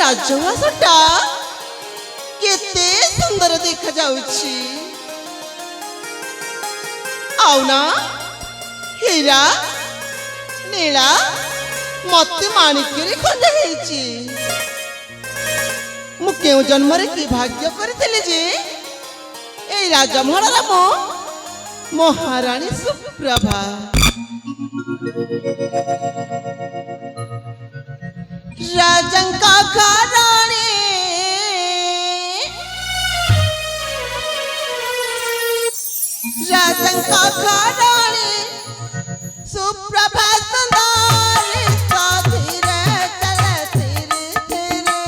ରାଜହାଂସଟା କେତେ ସୁନ୍ଦର ଦେଖାଯାଉଛି। ଆଉ ନା ହୀରା ନୀଳା ମତେ ମାଣିକ୍ୟରେ ଖଞ୍ଜା ହେଇଛି। ମୁଁ କେଉଁ ଜନ୍ମରେ କି ଭାଗ୍ୟ କରିଥିଲି ଯେ এই ରାଜମହଲର ମହାରାଣୀ ସୁପ୍ରଭା। ରାଜାଙ୍କ ଘରାଣୀ ରାଜାଙ୍କ ଘରାଣୀ ସୁପ୍ରଭା ସୁନ୍ଦରୀ ଧୀରେ ଚାଲେ ଧୀରେ ଧୀରେ।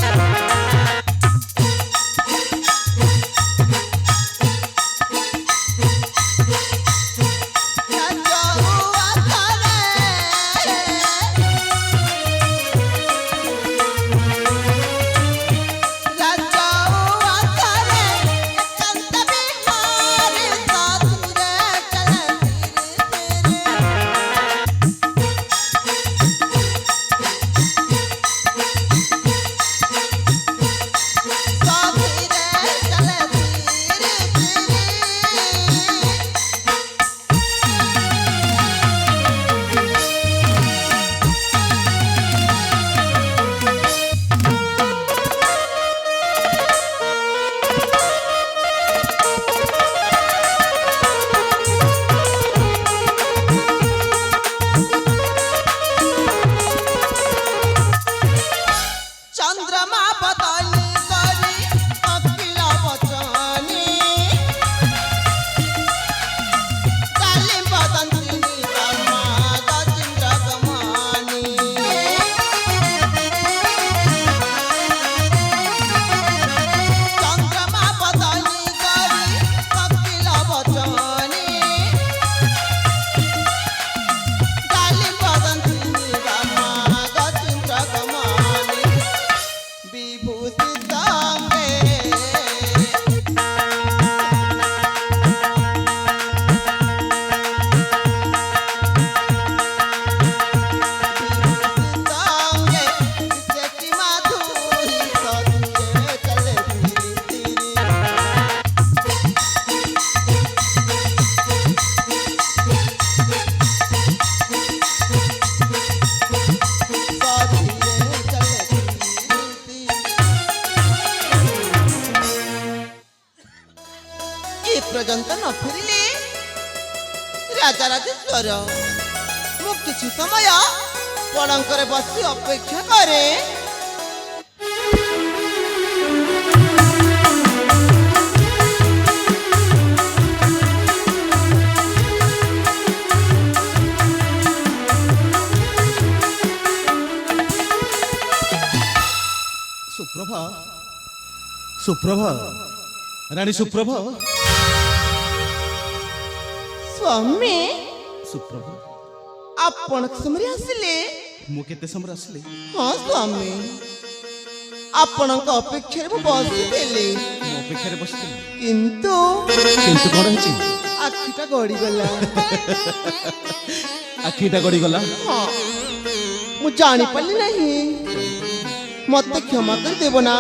পর্যন্ত ন ফিরিলে রাজরাজেশ্বর মু কিছু সময় পলঙ্করে বসি অপেক্ষা করে। সুপ্রভা সুপ্রভা রানী সুপ্রভা ସ୍ୱାମୀ ସୁପ୍ରଭା ଆପଣ ସମୟରେ ଆସିଲେ? ମୁଁ କେତେ ସମୟରେ ଆସିଲି? ହଁ ସ୍ୱାମୀ ଆପଣଙ୍କ ଅପେକ୍ଷାରେ ମୁଁ ବସିଥିଲି। ମୁଁ ଅପେକ୍ଷାରେ ବସିଥିଲି କିନ୍ତୁ କିନ୍ତୁ କଣ ହେଇଛି? ଆଖିଟା ଗଡ଼ିଗଲା। ଆଖିଟା ଗଡ଼ିଗଲା? ହଁ ମୁଁ ଜାଣିପାରିଲି ନାହିଁ। ମତେ କ୍ଷମା କରିଦେବ ନା?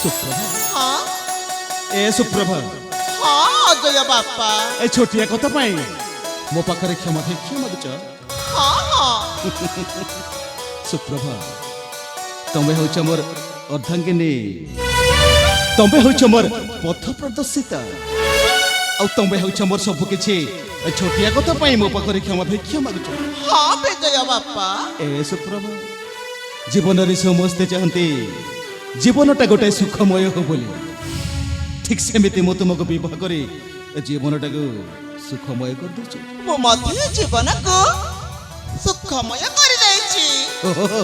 ସୁପ୍ରଭା ହଁ ଏ ସୁପ୍ରଭା ହଁ ଅଜୟ ବାପା ଏ ଛୋଟିଆ କଥା ପାଇଁ ମୋ ପାଖରେ କ୍ଷମା ଭିକ୍ଷା ମାଗୁଛ? ହଁ ହଁ ସୁପ୍ରଭା ତମେ ହଉଛ ମୋର ଅର୍ଦ୍ଧାଙ୍ଗିନୀ, ତମେ ହଉଛ ମୋର ପଥ ପ୍ରଦର୍ଶିତା, ଆଉ ତମେ ହଉଛ ମୋର ସବୁ କିଛି। ଏ ଛୋଟିଆ କଥା ପାଇଁ ମୋ ପାଖରେ କ୍ଷମା ଭିକ୍ଷା ମାଗୁଛ? ହଁ ବିଜୟ ବାପା। ଏ ସୁପ୍ରଭା ଜୀବନରେ ସମସ୍ତେ ଚାହାନ୍ତି ଜୀବନଟା ଗୋଟାଏ ସୁଖମୟ ହଉ ବୋଲି। ଠିକ୍ ସେମିତି ମୁଁ ତୁମକୁ ବିବାହ କରି ଜୀବନଟାକୁ ସୁଖମୟ କରିଦେଉଛି। ମୁଁ ମଧ୍ୟ ଜୀବନକୁ ସୁଖମୟ କରିଦେଇଛି। ଓହୋ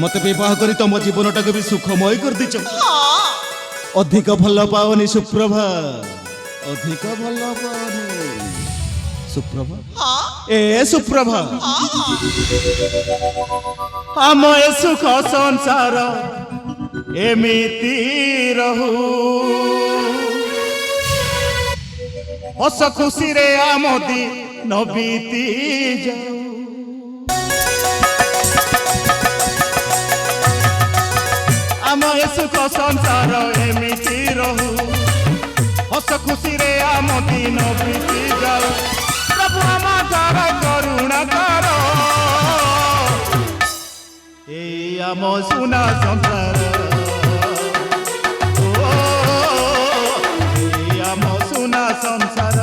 ମତେ ବିବାହ କରି ତମ ଜୀବନଟାକୁ ବି ସୁଖମୟ କରିଦେଇଛ। ହଁ ଅଧିକ ଭଲ ପାଓନି ସୁପ୍ରଭା, ଅଧିକ ଭଲ ପାଓନି ସୁପ୍ରଭା। ହଁ ଏ ସୁପ୍ରଭା ହଁ ଆମ ଏ ସୁଖ ସଂସାର ଏମିତି ରହୁ, ହସ ଖୁସିରେ ଆମ নবিতি যাও আমার সুখ সংসার এমিতি রহু হস খুশিরে আম দিন বিতি যাও প্রভু আমার দ্বারা করুণা কর এই আম সুনা সংসার ও এই আম সুনা সংসার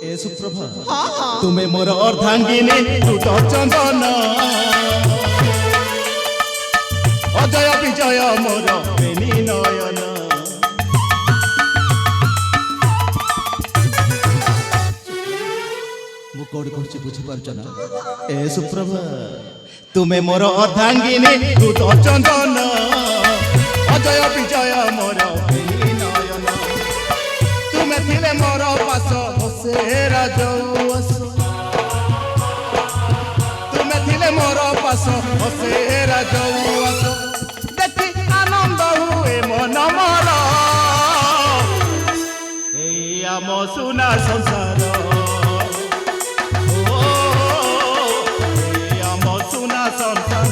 ए सुप्रभा हाँ हाँ তুমি মোর অর্ধাঙ্গিনী দুত চন্দন অজয় বিজয় মোর বেনি নয়ন ମୁଁ କୋଉଠି କରୁଛି ବୁଝିପାରୁଛ ନା এ সুপ্রভা তুমি মোর অর্ধাঙ্গিনী দুত চন্দন অজয় বিজয় মোর বেনি নয়ন তুমি থিলে মোর পাশ হসে রাজৌস তুমি থিলে মোর পাশ হসে রাজৌস দেখি আনন্দ হুয়ে মন মর এই আম সুনা সংসার ও এই আম সুনা সংসার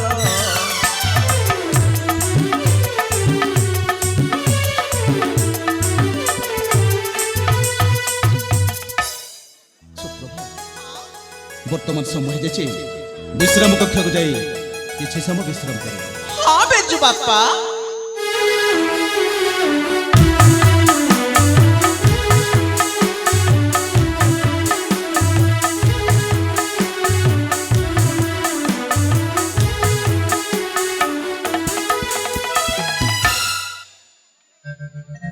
ବର୍ତ୍ତମାନ ସମୟ ହେଇଯାଇଛି ବିଶ୍ରାମ କକ୍ଷକୁ ଯାଇ କିଛି ସମୟ ବିଶ୍ରାମ କର हाँ बेजू बापा